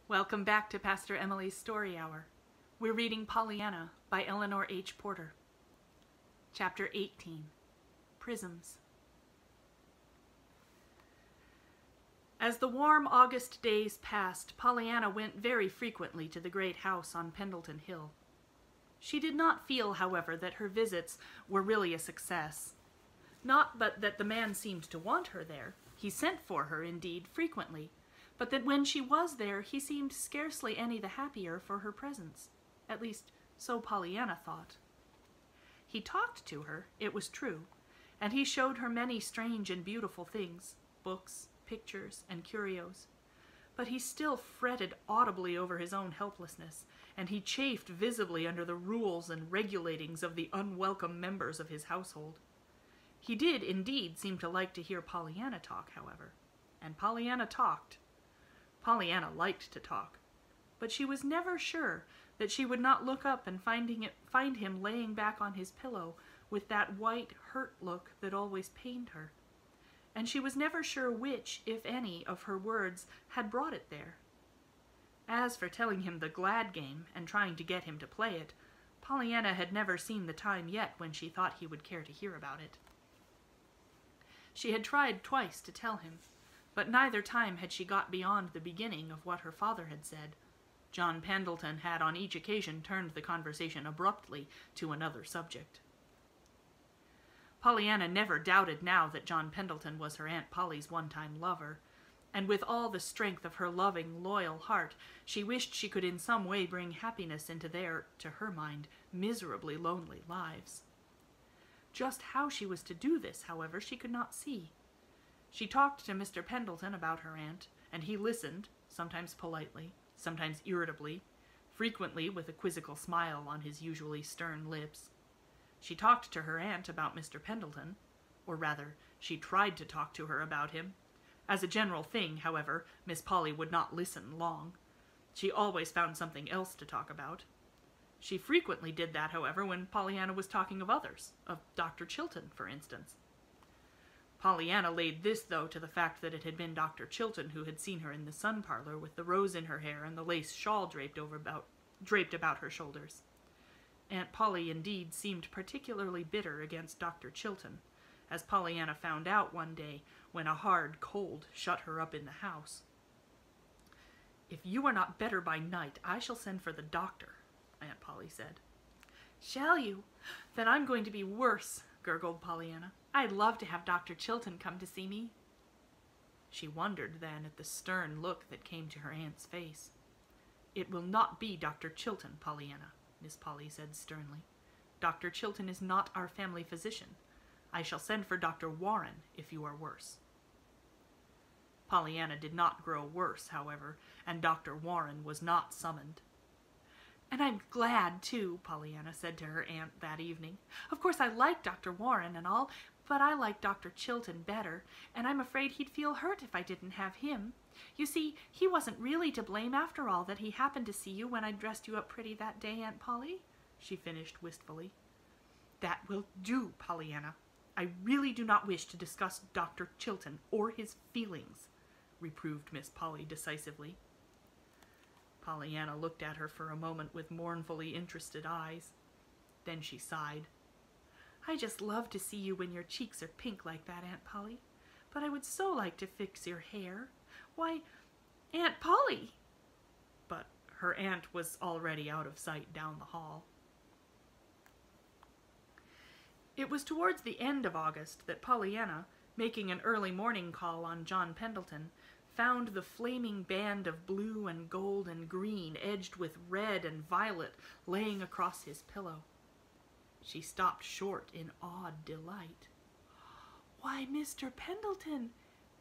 Welcome back to Pastor Emilie's Story Hour. We're reading Pollyanna by Eleanor H. Porter. Chapter 18, Prisms. As the warm August days passed, Pollyanna went very frequently to the great house on Pendleton Hill. She did not feel, however, that her visits were really a success. Not but that the man seemed to want her there. He sent for her, indeed, frequently, but that when she was there, he seemed scarcely any the happier for her presence. At least, so Pollyanna thought. He talked to her, it was true, and he showed her many strange and beautiful things, books, pictures, and curios. But he still fretted audibly over his own helplessness, and he chafed visibly under the rules and regulatings of the unwelcome members of his household. He did, indeed, seem to like to hear Pollyanna talk, however, and Pollyanna talked. Pollyanna liked to talk, but she was never sure that she would not look up and find him laying back on his pillow with that white, hurt look that always pained her. And she was never sure which, if any, of her words had brought it there. As for telling him the glad game and trying to get him to play it, Pollyanna had never seen the time yet when she thought he would care to hear about it. She had tried twice to tell him, but neither time had she got beyond the beginning of what her father had said. John Pendleton had on each occasion turned the conversation abruptly to another subject. Pollyanna never doubted now that John Pendleton was her Aunt Polly's one-time lover, and with all the strength of her loving, loyal heart, she wished she could in some way bring happiness into their, to her mind, miserably lonely lives. Just how she was to do this, however, she could not see. She talked to Mr. Pendleton about her aunt, and he listened, sometimes politely, sometimes irritably, frequently with a quizzical smile on his usually stern lips. She talked to her aunt about Mr. Pendleton, or rather, she tried to talk to her about him. As a general thing, however, Miss Polly would not listen long. She always found something else to talk about. She frequently did that, however, when Pollyanna was talking of others, of Dr. Chilton, for instance. Pollyanna laid this, though, to the fact that it had been Dr. Chilton who had seen her in the sun parlor with the rose in her hair and the lace shawl draped about her shoulders. Aunt Polly, indeed, seemed particularly bitter against Dr. Chilton, as Pollyanna found out one day when a hard cold shut her up in the house. "If you are not better by night, I shall send for the doctor," Aunt Polly said. "Shall you? Then I'm going to be worse," gurgled Pollyanna. "I'd love to have Dr. Chilton come to see me." She wondered then at the stern look that came to her aunt's face. "It will not be Dr. Chilton, Pollyanna," Miss Polly said sternly. "Dr. Chilton is not our family physician. I shall send for Dr. Warren if you are worse." Pollyanna did not grow worse, however, and Dr. Warren was not summoned. "And I'm glad, too," Pollyanna said to her aunt that evening. "Of course I like Dr. Warren and all, but I like Dr. Chilton better, and I'm afraid he'd feel hurt if I didn't have him. You see, he wasn't really to blame after all that he happened to see you when I dressed you up pretty that day, Aunt Polly," she finished wistfully. "That will do, Pollyanna. I really do not wish to discuss Dr. Chilton or his feelings," reproved Miss Polly decisively. Pollyanna looked at her for a moment with mournfully interested eyes. Then she sighed. "I just love to see you when your cheeks are pink like that, Aunt Polly. But I would so like to fix your hair. Why, Aunt Polly!" But her aunt was already out of sight down the hall. It was towards the end of August that Pollyanna, making an early morning call on John Pendleton, found the flaming band of blue and gold and green edged with red and violet laying across his pillow. She stopped short in awed delight. "Why, Mr. Pendleton,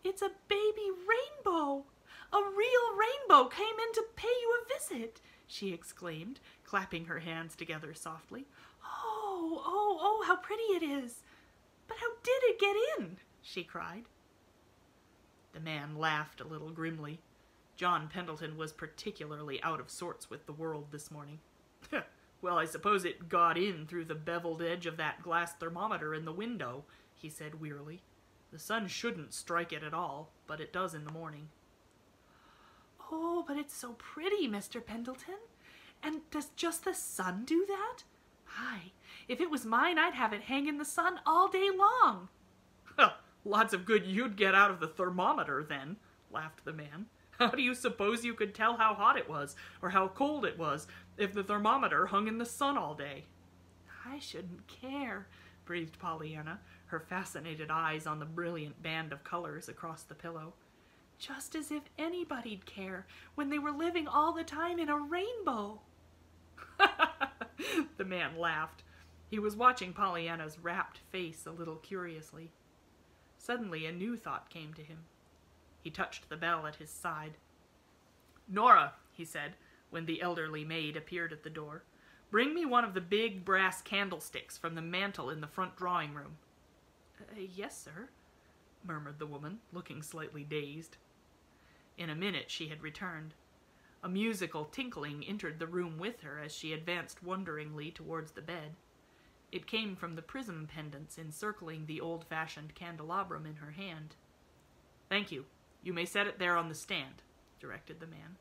it's a baby rainbow! A real rainbow came in to pay you a visit!" she exclaimed, clapping her hands together softly. Oh, how pretty it is! But how did it get in?" she cried. The man laughed a little grimly. John Pendleton was particularly out of sorts with the world this morning. "Well, I suppose it got in through the beveled edge of that glass thermometer in the window," he said wearily. "The sun shouldn't strike it at all, but it does in the morning." "Oh, Oh, but it's so pretty, Mr. Pendleton. And does just the sun do that? Hi, if it was mine, I'd have it hang in the sun all day long. Lots of good you'd get out of the thermometer, then, laughed the man. How do you suppose you could tell how hot it was, or how cold it was, if the thermometer hung in the sun all day? I shouldn't care, breathed Pollyanna, her fascinated eyes on the brilliant band of colors across the pillow. Just as if anybody'd care when they were living all the time in a rainbow. The man laughed. He was watching Pollyanna's rapt face a little curiously. Suddenly a new thought came to him. He touched the bell at his side. "Nora," he said, when the elderly maid appeared at the door, "bring me one of the big brass candlesticks from the mantel in the front drawing room." Yes, sir," murmured the woman, looking slightly dazed. In a minute she had returned. A musical tinkling entered the room with her as she advanced wonderingly towards the bed. It came from the prism pendants encircling the old-fashioned candelabrum in her hand. "Thank you. You may set it there on the stand," directed the man.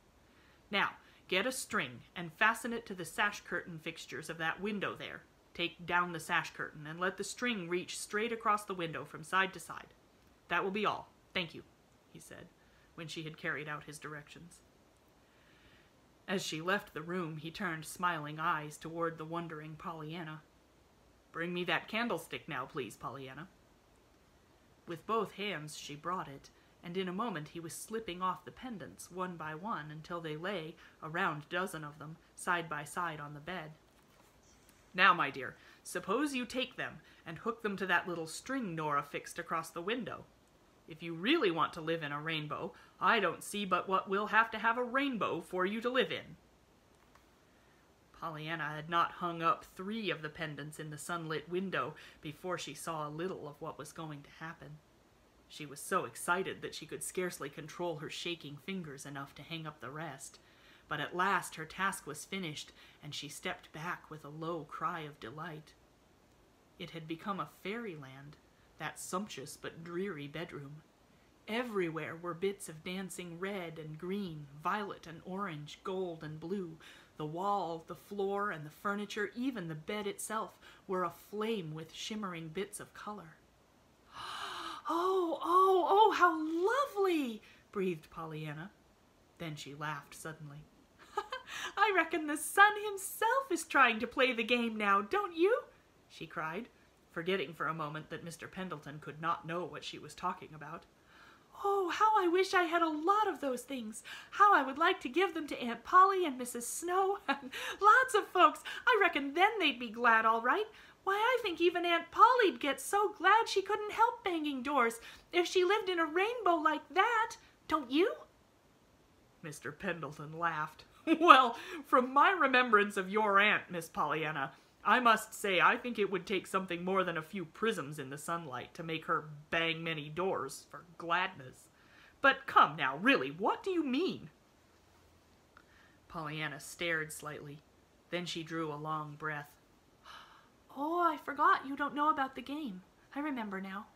"Now, get a string and fasten it to the sash curtain fixtures of that window there. Take down the sash curtain and let the string reach straight across the window from side to side. That will be all. Thank you," he said, when she had carried out his directions. As she left the room, he turned smiling eyes toward the wondering Pollyanna. "Bring me that candlestick now, please, Pollyanna." With both hands she brought it, and in a moment he was slipping off the pendants one by one until they lay, a round dozen of them, side by side on the bed. "Now, my dear, suppose you take them and hook them to that little string Nora fixed across the window. If you really want to live in a rainbow, I don't see but what we'll have to have a rainbow for you to live in." Pollyanna had not hung up 3 of the pendants in the sunlit window before she saw a little of what was going to happen. She was so excited that she could scarcely control her shaking fingers enough to hang up the rest. But at last her task was finished, and she stepped back with a low cry of delight. It had become a fairyland, that sumptuous but dreary bedroom. Everywhere were bits of dancing red and green, violet and orange, gold and blue. The wall, the floor, and the furniture, even the bed itself, were aflame with shimmering bits of color. Oh, how lovely!" breathed Pollyanna. Then she laughed suddenly. "I reckon the sun himself is trying to play the game now, don't you?" she cried, forgetting for a moment that Mr. Pendleton could not know what she was talking about. "Oh, how I wish I had a lot of those things. How I would like to give them to Aunt Polly and Mrs. Snow and lots of folks. I reckon then they'd be glad, all right. Why, I think even Aunt Polly'd get so glad she couldn't help banging doors if she lived in a rainbow like that. Don't you?" Mr. Pendleton laughed. "Well, from my remembrance of your aunt, Miss Pollyanna, I must say I think it would take something more than a few prisms in the sunlight to make her bang many doors for gladness. But come now, really, what do you mean?" Pollyanna stared slightly. Then she drew a long breath. "Oh, I forgot you don't know about the game. I remember now."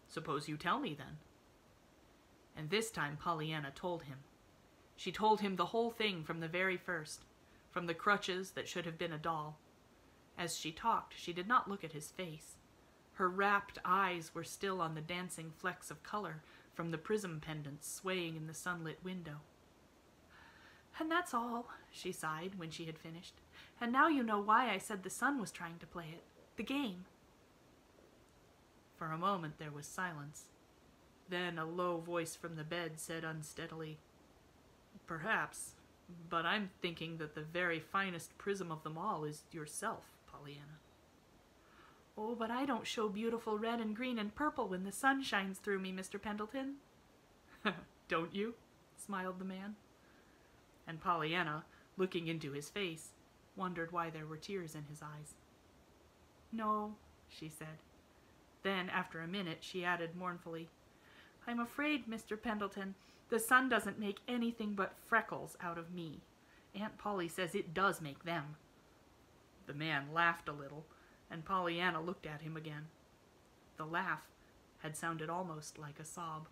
"Suppose you tell me, then." And this time Pollyanna told him. She told him the whole thing from the very first, from the crutches that should have been a doll. As she talked, she did not look at his face. Her rapt eyes were still on the dancing flecks of color from the prism pendants swaying in the sunlit window. "And that's all," she sighed when she had finished. "And now you know why I said the sun was trying to play it. The game." For a moment there was silence. Then a low voice from the bed said unsteadily, "Perhaps, but I'm thinking that the very finest prism of them all is yourself, Pollyanna." "Oh, but I don't show beautiful red and green and purple when the sun shines through me, Mr. Pendleton." "Don't you?" smiled the man. And Pollyanna, looking into his face, wondered why there were tears in his eyes. "No," she said. Then, after a minute, she added mournfully, "I'm afraid, Mr. Pendleton, the sun doesn't make anything but freckles out of me. Aunt Polly says it does make them." The man laughed a little, and Pollyanna looked at him again. The laugh had sounded almost like a sob.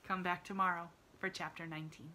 Come back tomorrow for Chapter 19.